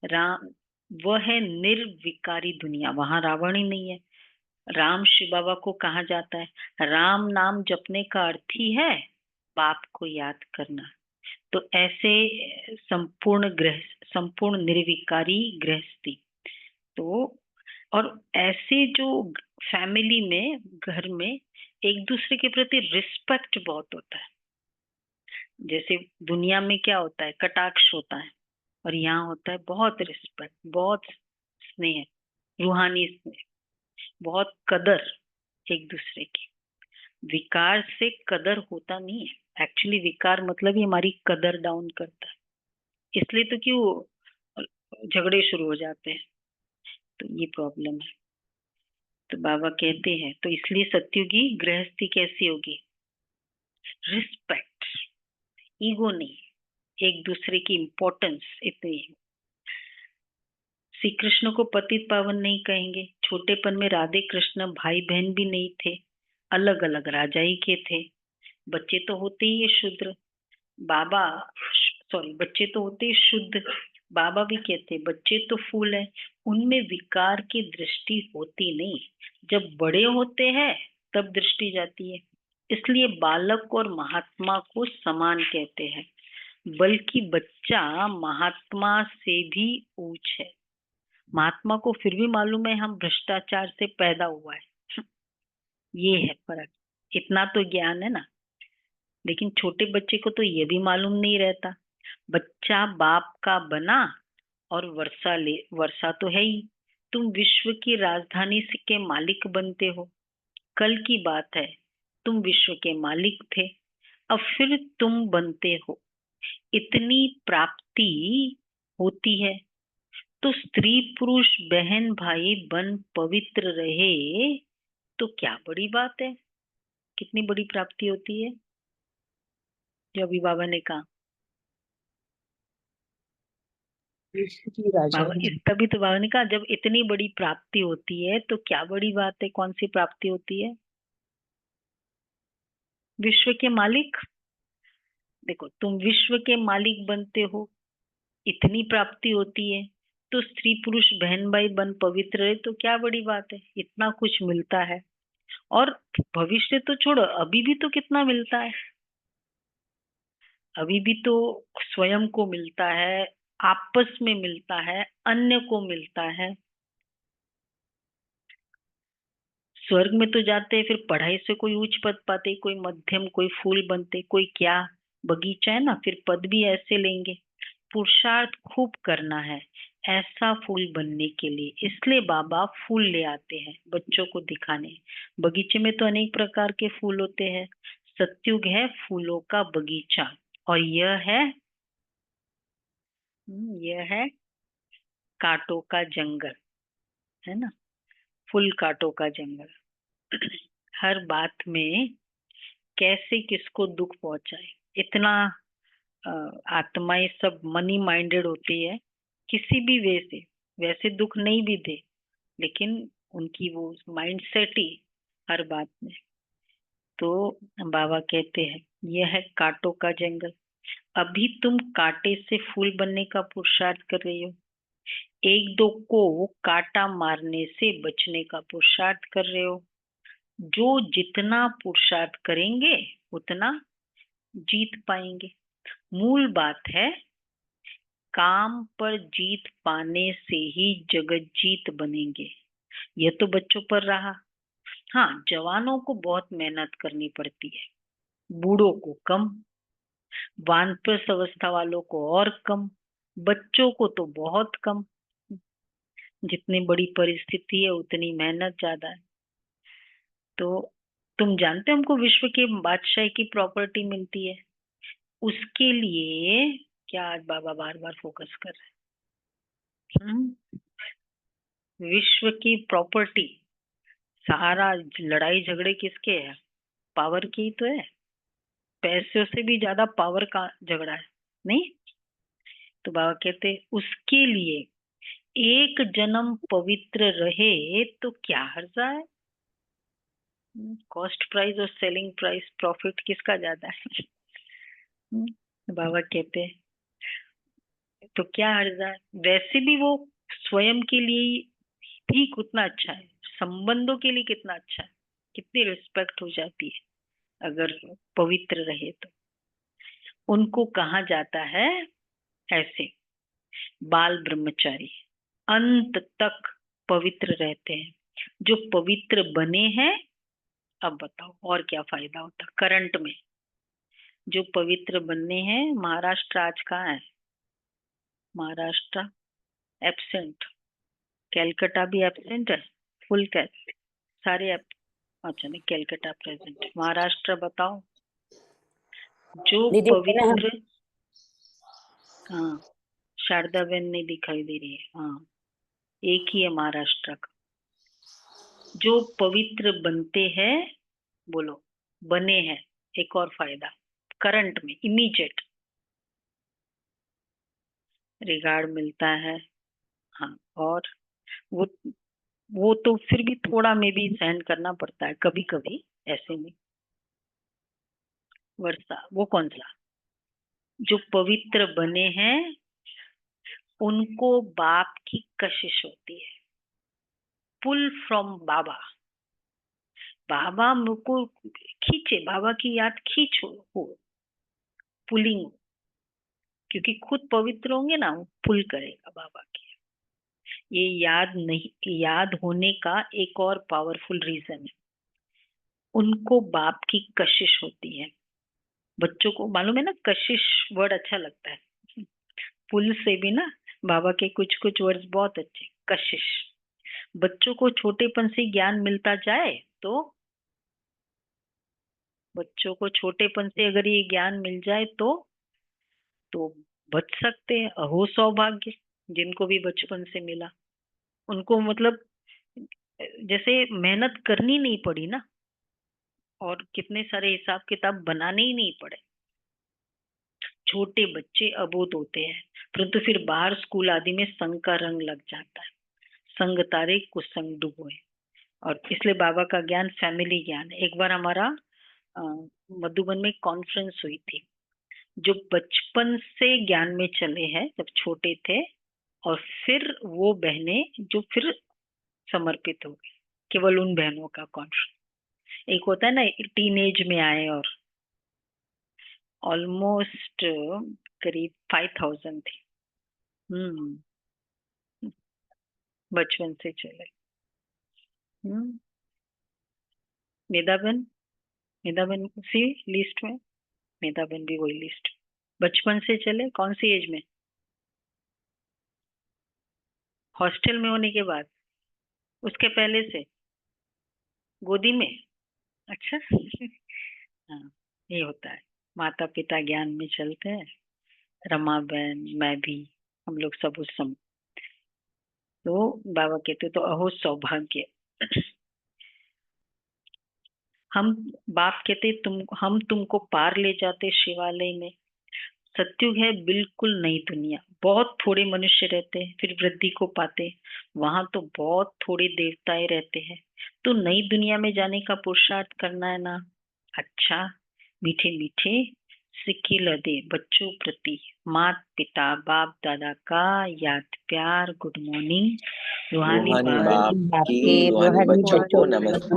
राम, वह है निर्विकारी दुनिया, वहां रावण ही नहीं है। राम शिव बाबा को कहा जाता है, राम नाम जपने का अर्थ ही है बाप को याद करना। तो ऐसे संपूर्ण ग्रह, संपूर्ण निर्विकारी गृहस्थी। तो और ऐसे जो फैमिली में, घर में एक दूसरे के प्रति रिस्पेक्ट बहुत होता है। जैसे दुनिया में क्या होता है, कटाक्ष होता है, और यहाँ होता है बहुत रिस्पेक्ट, बहुत स्नेह, रूहानी स्नेह, बहुत कदर एक दूसरे की। विकार से कदर होता नहीं है, एक्चुअली विकार मतलब ही हमारी कदर डाउन करता है। इसलिए तो क्यों झगड़े शुरू हो जाते हैं, तो ये प्रॉब्लम है। तो बाबा कहते हैं, तो इसलिए सत्युगी गृहस्थी कैसी होगी? रिस्पेक्ट, ईगो नहीं, एक दूसरे की इम्पोर्टेंस इतनी है। श्री कृष्ण को पतित पावन नहीं कहेंगे। छोटेपन में राधे कृष्ण भाई बहन भी नहीं थे, अलग अलग राजाई के थे। बच्चे तो होते ही है शुद्र, बाबा, सॉरी, बच्चे तो होते ही शुद्ध। बाबा भी कहते बच्चे तो फूल है, उनमें विकार की दृष्टि होती नहीं। जब बड़े होते हैं तब दृष्टि जाती है। इसलिए बालक और महात्मा को समान कहते हैं, बल्कि बच्चा महात्मा से भी ऊंच है। महात्मा को फिर भी मालूम है हम भ्रष्टाचार से पैदा हुआ है। ये है फर्क। इतना तो ज्ञान है ना। लेकिन छोटे बच्चे को तो ये भी मालूम नहीं रहता। बच्चा बाप का बना और वर्षा तो है ही। तुम विश्व की राजधानी के मालिक बनते हो। कल की बात है, तुम विश्व के मालिक थे, अब फिर तुम बनते हो। इतनी प्राप्ति होती है तो स्त्री पुरुष बहन भाई बन पवित्र रहे तो क्या बड़ी बात है। कितनी बड़ी प्राप्ति होती है जो अभी बाबा ने कहा। विश्व की बाबा राजधानी। तभी तो बाबा ने कहा जब इतनी बड़ी प्राप्ति होती है तो क्या बड़ी बात है। कौन सी प्राप्ति होती है? विश्व के मालिक। देखो तुम विश्व के मालिक बनते हो, इतनी प्राप्ति होती है तो स्त्री पुरुष बहन भाई बन पवित्र रहे तो क्या बड़ी बात है। इतना कुछ मिलता है। और भविष्य तो छोड़ो, अभी भी तो कितना मिलता है। अभी भी तो स्वयं को मिलता है, आपस में मिलता है, अन्य को मिलता है। स्वर्ग में तो जाते हैं, फिर पढ़ाई से कोई उच्च पद पाते, कोई मध्यम, कोई फूल बनते, कोई क्या बगीचा है ना, फिर पद भी ऐसे लेंगे। पुरुषार्थ खूब करना है ऐसा फूल बनने के लिए। इसलिए बाबा फूल ले आते हैं बच्चों को दिखाने। बगीचे में तो अनेक प्रकार के फूल होते हैं। सत्युग है फूलों का बगीचा। और यह है कांटों का जंगल, है ना। फुल कांटों का जंगल। हर बात में कैसे किसको दुख पहुंचाए। इतना अ, आत्माएं सब मनी माइंडेड होती है, किसी भी वे से। वैसे दुख नहीं भी दे, लेकिन उनकी वो माइंडसेट ही हर बात में। तो बाबा कहते हैं यह है कांटों का जंगल। अभी तुम कांटे से फूल बनने का पुरुषार्थ कर रही हो। एक दो को कांटा मारने से बचने का पुरुषार्थ कर रहे हो। जो जितना पुरुषार्थ करेंगे उतना जीत पाएंगे। मूल बात है काम पर जीत पाने से ही जगत जीत बनेंगे। यह तो बच्चों पर रहा। हाँ, जवानों को बहुत मेहनत करनी पड़ती है, बूढ़ों को कम, वानप्रस्थ अवस्था वालों को और कम, बच्चों को तो बहुत कम। जितनी बड़ी परिस्थिति है उतनी मेहनत ज्यादा है। तो तुम जानते हो हमको विश्व के बादशाह की प्रॉपर्टी मिलती है। उसके लिए क्या आज बाबा बार बार फोकस कर रहे हैं? विश्व की प्रॉपर्टी। सारा लड़ाई झगड़े किसके है? पावर की ही तो है। पैसों से भी ज्यादा पावर का झगड़ा है, नहीं? तो बाबा कहते उसके लिए एक जन्म पवित्र रहे तो क्या हर्जा है। कॉस्ट प्राइस और सेलिंग प्राइस प्रॉफिट किसका ज्यादा है? तो बाबा कहते तो क्या हर्जा है। वैसे भी वो स्वयं के लिए भी कितना अच्छा है, संबंधों के लिए कितना अच्छा है, कितनी रिस्पेक्ट हो जाती है अगर पवित्र रहे तो। उनको कहा जाता है ऐसे बाल ब्रह्मचारी, अंत तक पवित्र रहते हैं। जो पवित्र बने हैं, अब बताओ और क्या फायदा होता करंट में। जो पवित्र बनने हैं, महाराष्ट्र आज कहाँ है? महाराष्ट्र एब्सेंट, कैलकाटा भी एब्सेंट है, फुल कैल सारे अच्छा नहीं, कैलकाटा प्रेजेंट, महाराष्ट्र बताओ। जो दीदी मैंने हम पवित्र, हाँ, शारदा बहन नहीं दिखाई दे रही है, हाँ, एक ही है महाराष्ट्र का। जो पवित्र बनते हैं, बोलो, बने हैं। एक और फायदा करंट में इमीडिएट रिगार्ड मिलता है। हाँ, और वो वो तो फिर भी थोड़ा में भी सहन करना पड़ता है कभी कभी, ऐसे में। वर्षा वो कौन सा? जो पवित्र बने हैं उनको बाप की कशिश होती है, पुल फ्रॉम बाबा। बाबा मुझको खींचे, बाबा की याद खींचो, हो पुलिंग, क्योंकि खुद पवित्र होंगे ना, वो पुल करेगा बाबा की। ये याद नहीं, याद होने का एक और पावरफुल रीजन है, उनको बाप की कशिश होती है। बच्चों को मालूम है ना, कशिश वर्ड अच्छा लगता है, पुल से भी ना बाबा के कुछ कुछ वर्ड्स बहुत अच्छे। कशिश, बच्चों को छोटेपन से ज्ञान मिलता जाए तो, बच्चों को छोटेपन से अगर ये ज्ञान मिल जाए तो बच सकते हैं। अहो सौभाग्य जिनको भी बचपन से मिला, उनको मतलब जैसे मेहनत करनी नहीं पड़ी ना, और कितने सारे हिसाब किताब बनाने ही नहीं पड़े। छोटे बच्चे अबोध होते हैं, परंतु फिर बाहर स्कूल आदि में संग का रंग लग जाता है। संग तारे कुसंग डूबोए, और इसलिए बाबा का ज्ञान फैमिली ज्ञान है। एक बार हमारा अ, मधुबन में कॉन्फ्रेंस हुई थी, जो बचपन से ज्ञान में चले हैं जब छोटे थे, और फिर वो बहनें जो फिर समर्पित हो गई, केवल उन बहनों का कॉन्फ्रेंस। एक होता है ना टीन एज में आए, और ऑलमोस्ट करीब 5000 थे। हम्म, बचपन से चले। हम्म, मेधाबन, मेधाबन उसी लिस्ट में, मेधाबन भी वही लिस्ट। बचपन से चले, कौन सी एज में? हॉस्टल में होने के बाद, उसके पहले से गोदी में? अच्छा हाँ, ये होता है, माता पिता ज्ञान में चलते हैं। रमा बहन, मैं भी, हम लोग सब उस समय, तो बाबा कहते तो अहो सौभाग्य। हम, बाप कहते हम तुमको पार ले जाते शिवालय में। सत्युग है बिल्कुल नई दुनिया, बहुत थोड़े मनुष्य रहते हैं, फिर वृद्धि को पाते। वहां तो बहुत थोड़े देवताएं रहते हैं, तो नई दुनिया में जाने का पुरुषार्थ करना है ना। अच्छा, मीठे मीठे सिक्के लदे बच्चों प्रति, मात पिता बाप दादा का याद प्यार, गुड मॉर्निंग। रूहानी रूहानी बाप बाप की आपके रूहानी रूहानी बच्चों बच्चों को को नमस्ते।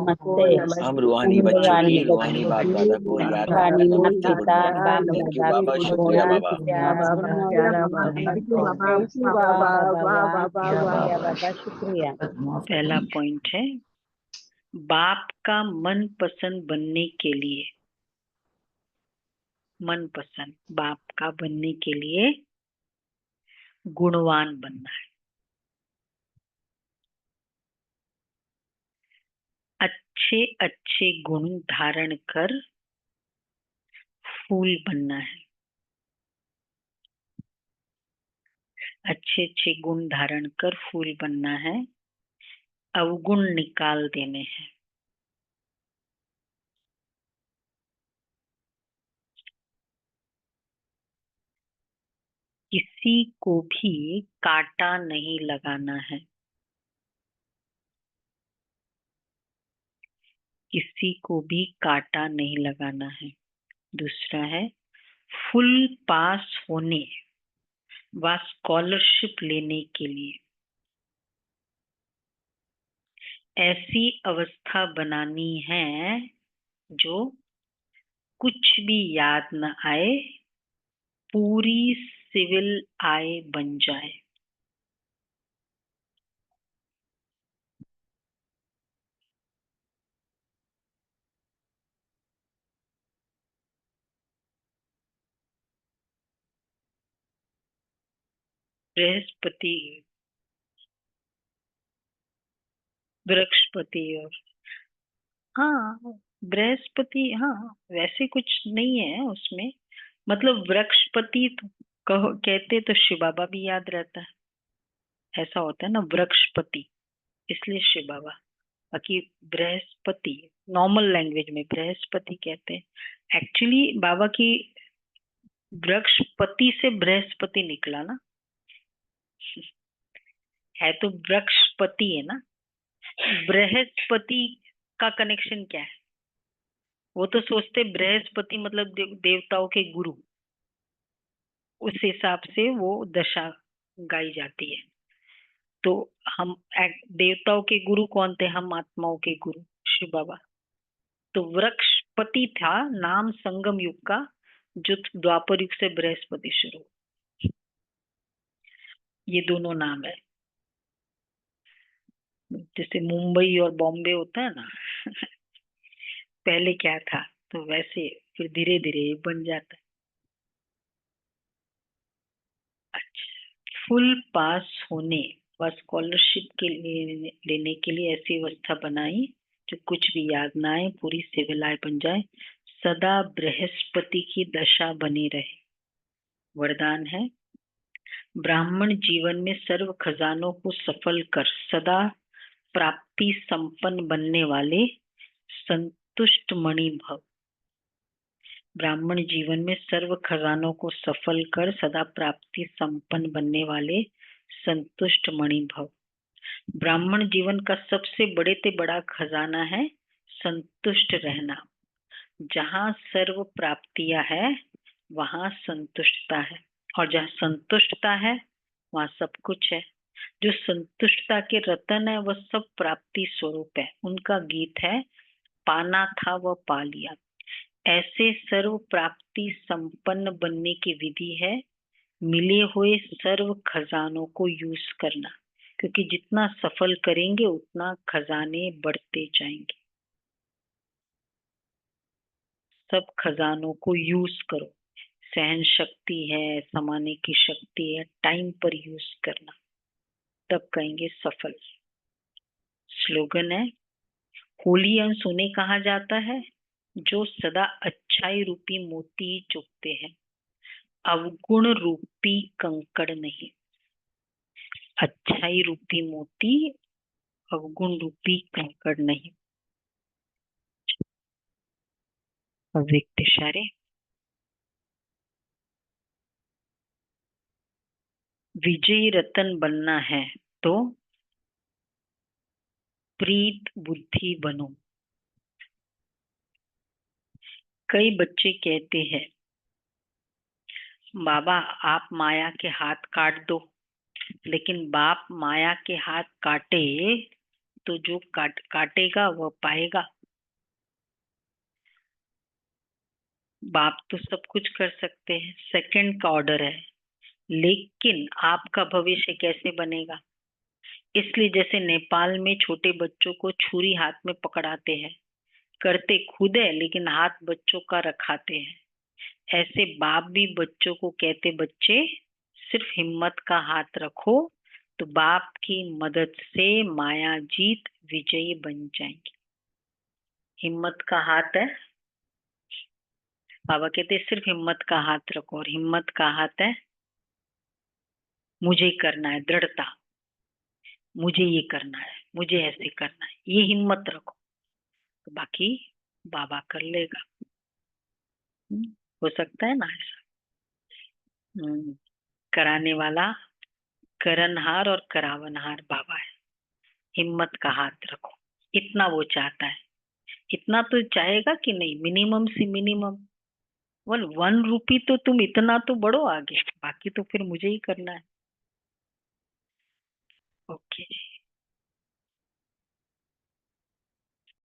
नमस्ते। हम रूहानी हम बच्चों रूहानी की रूहानी बच्चों बाप की दादा को याद रूहानी करना माता नमस्ते, गुड पिता मॉर्निंग। बाप थैंक यू दादा बाबा, को शुक्रिया याद बाबा। प्यार गुड मॉर्निंग। थैंक यू बाबा, वाह शुक्रिया बाबा, शुक्रिया। पहला पॉइंट है, बाप का मन पसंद बनने के लिए, मन पसंद बाप का बनने के लिए गुणवान बनना है, अच्छे अच्छे गुण धारण कर फूल बनना है, अच्छे अच्छे गुण धारण कर फूल बनना है, अवगुण निकाल देने हैं। किसी को भी कांटा नहीं लगाना है, किसी को भी कांटा नहीं लगाना है। दूसरा है, फुल पास होने व स्कॉलरशिप लेने के लिए ऐसी अवस्था बनानी है जो कुछ भी याद न आए, पूरी सिविल आय बन जाए। बृहस्पति, बृहस्पति और, हाँ बृहस्पति, हाँ वैसे कुछ नहीं है उसमें, मतलब वृक्षपति तो कहो कहते तो शिव बाबा भी याद रहता है, ऐसा होता है ना वृक्षपति, इसलिए शिव बाबा। बाकी बृहस्पति नॉर्मल लैंग्वेज में बृहस्पति कहते हैं। एक्चुअली बाबा की वृक्षपति से बृहस्पति निकला ना, है तो वृक्षपति है ना। बृहस्पति का कनेक्शन क्या है? वो तो सोचते बृहस्पति मतलब देवताओं के गुरु, उस हिसाब से वो दशा गाई जाती है। तो हम देवताओं के गुरु कौन थे? हम आत्माओं के गुरु शिव बाबा। तो वृक्षपति था नाम संगम युग का, जो द्वापर युग से बृहस्पति शुरू। ये दोनों नाम है। जैसे मुंबई और बॉम्बे होता है ना पहले क्या था, तो वैसे फिर धीरे धीरे बन जाता है। अच्छा, फुल पास होने व स्कॉलरशिप के लिए लेने के लिए ऐसी व्यवस्था बनाई जो कुछ भी याद ना आए, पूरी सिविलाय बन जाए, सदा बृहस्पति की दशा बनी रहे। वरदान है, ब्राह्मण जीवन में सर्व खजानों को सफल कर सदा प्राप्ति संपन्न बनने वाले संतुष्ट मणि भव। ब्राह्मण जीवन में सर्व खजानों को सफल कर सदा प्राप्ति संपन्न बनने वाले संतुष्ट मणि भव। ब्राह्मण जीवन का सबसे बड़े से बड़ा खजाना है संतुष्ट रहना। जहाँ सर्व प्राप्तियां है वहाँ संतुष्टता है, और जहाँ संतुष्टता है वहाँ सब कुछ है। जो संतुष्टता के रतन है वह सब प्राप्ति स्वरूप है। उनका गीत है, पाना था वह पा लिया। ऐसे सर्व प्राप्ति संपन्न बनने की विधि है मिले हुए सर्व खजानों को यूज करना, क्योंकि जितना सफल करेंगे उतना खजाने बढ़ते जाएंगे। सब खजानों को यूज करो। सहन शक्ति है, समाने की शक्ति है, टाइम पर यूज करना, तब कहेंगे सफल। स्लोगन है, होली अंश उन्हें कहा जाता है जो सदा अच्छाई रूपी मोती चुगते हैं, अवगुण रूपी कंकड़ नहीं। अच्छाई रूपी मोती, अवगुण रूपी कंकड़ नहीं। अव्यक्त इशारे। विजयी रतन बनना है तो प्रीत बुद्धि बनो। कई बच्चे कहते हैं, बाबा आप माया के हाथ काट दो, लेकिन बाप माया के हाथ काटे तो जो काटेगा वह पाएगा। बाप तो सब कुछ कर सकते हैं, सेकंड का ऑर्डर है, लेकिन आपका भविष्य कैसे बनेगा। इसलिए जैसे नेपाल में छोटे बच्चों को छुरी हाथ में पकड़ाते हैं, करते खुद है लेकिन हाथ बच्चों का रखाते हैं, ऐसे बाप भी बच्चों को कहते, बच्चे सिर्फ हिम्मत का हाथ रखो तो बाप की मदद से माया जीत विजयी बन जाएंगे। हिम्मत का हाथ है, बाबा कहते सिर्फ हिम्मत का हाथ रखो, और हिम्मत का हाथ है मुझे करना है, दृढ़ता, मुझे ये करना है, मुझे ऐसे करना है, ये हिम्मत रखो तो बाकी बाबा कर लेगा। हो सकता है ना ऐसा। कराने वाला करनहार और करावनहार बाबा है। हिम्मत का हाथ रखो, इतना वो चाहता है। इतना तो चाहेगा कि नहीं, मिनिमम से मिनिमम 1 रुपी तो तुम इतना तो बढ़ो आगे, बाकी तो फिर मुझे ही करना है। ओके।